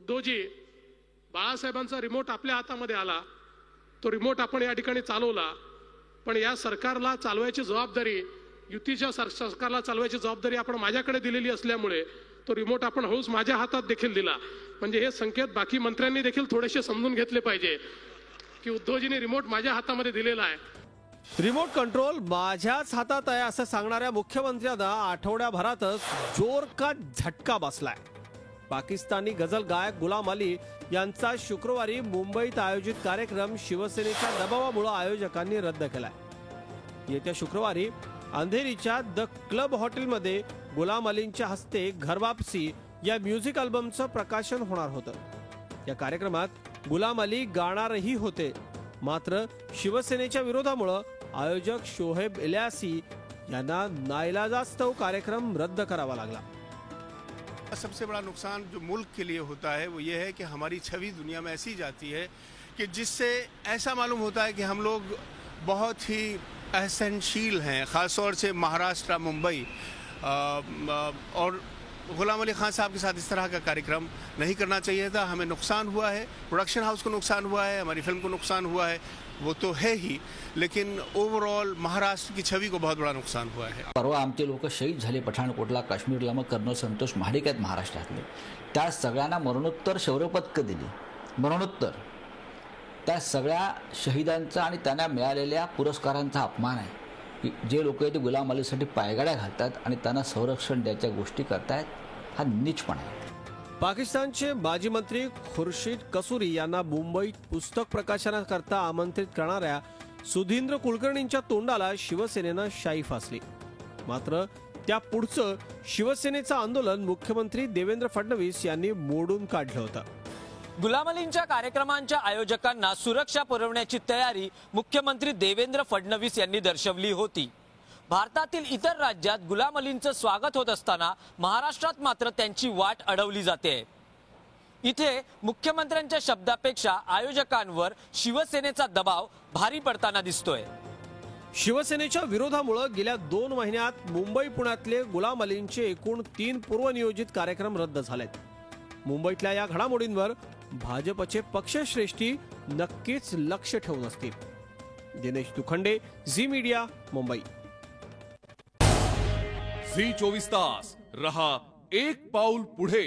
Uddhavji, बाळासाहेबांचा remote आपल्या हातामध्ये आला, तो रिमोट आपण या ठिकाणी चालवला, पण या सरकारला चालवायची जबाबदारी, युतीच्या सरकारला चालवायची जबाबदारी आपण माझ्याकडे दिलेली असल्यामुळे तो रिमोट आपण हळूच माझ्या हातात देखील दिला. म्हणजे हे संकेत बाकी मंत्र्यांनी देखील थोडेसे समजून घेतले पाहिजे की उद्धवजींनी रिमोट माझ्या हातामध्ये दिलेला आहे. रिमोट कंट्रोल माझ्याच हातात आहे असं सांगणाऱ्या मुख्यमंत्र्यांना आठवड्याभरातच जोर का झटका बसलाय. पाकिस्तानी गझल गायक गुलाम अली यांचा शुक्रवारी मुंबईत आयोजित कार्यक्रम शिवसेनेच्या दबावामुळे आयोजकांनी रद्द केलाय. येत्या शुक्रवारी अंधेरीच्या द क्लब हॉटेलमध्ये गुलाम अलींच्या हस्ते घर वापसी या म्युझिक अल्बमचं प्रकाशन होणार होतं. या कार्यक्रमात गुलाम अली गाणारही होते, मात्र शिवसेनेच्या विरोधामुळे आयोजक शोहेब इलियासी यांना नाईलाजास्तव कार्यक्रम रद्द करावा लागला. सबसे बड़ा नुकसान जो मुल्क के लिए होता है वो ये है कि हमारी छवि दुनिया में ऐसी जाती है कि जिससे ऐसा मालूम होता है कि हम लोग बहुत ही असहनशील हैं, ख़ास तौर से महाराष्ट्र, मुंबई और गुलाम अली खान साहब के साथ इस तरह का कार्यक्रम नहीं करना चाहिए था. हमें नुकसान हुआ है, प्रोडक्शन हाउस को नुकसान हुआ है, हमारी फिल्म को नुकसान हुआ है, वो तो है ही, लेकिन ओवरऑल महाराष्ट्र की छवि को बहुत बड़ा नुकसान हुआ है. परवा आमचे लोक शहीद झाले पठाणकोटला, काश्मीरला. मग कर्नल संतोष महाडिक आहेत महाराष्ट्रातले, त्या सगळ्यांना मरणोत्तर शौर्य पदकं दिली. मरणोत्तर त्या सगळ्या शहीदांचा आणि त्यांना मिळालेल्या पुरस्कारांचा अपमान आहे. जे लोक ते गुलाम अलीसाठी पायगाड्या घालतात आणि त्यांना संरक्षण द्यायच्या गोष्टी करतायत, हा नीचपणा आहे. पाकिस्तानचे माजी मंत्री खुर्शीद कसुरी यांना मुंबईत पुस्तक प्रकाशनाकरता आमंत्रित करणाऱ्या सुधींद्र कुलकर्णींच्या तोंडाला शिवसेनेनं शाई फासली. मात्र त्या पुढचं शिवसेनेचं आंदोलन मुख्यमंत्री देवेंद्र फडणवीस यांनी मोडून काढलं होतं. गुलाम अलींच्या कार्यक्रमांच्या आयोजकांना सुरक्षा पुरवण्याची तयारी मुख्यमंत्री देवेंद्र फडणवीस यांनी दर्शवली होती. भारतातील इतर राज्यात गुलाम अलींचं स्वागत होत असताना महाराष्ट्रात मात्र त्यांची वाट अडवली जाते. इथे मुख्यमंत्र्यांच्या शब्दापेक्षा आयोजकांवर शिवसेनेचा दबाव भारी पडताना दिसतोय. शिवसेनेच्या विरोधामुळे गेल्या 2 महिन्यात मुंबई पुण्यातले गुलाम अलींचे एकूण 3 पूर्वनियोजित कार्यक्रम रद्द झालेत. मुंबईतल्या या घडामोडींवर भाजपचे पक्षश्रेष्ठी नक्कीच लक्ष ठेवून असतील. Dinesh Dukhande, Zee media, Mumbai. Zee 24 तास रहा एक पाऊल पुढे.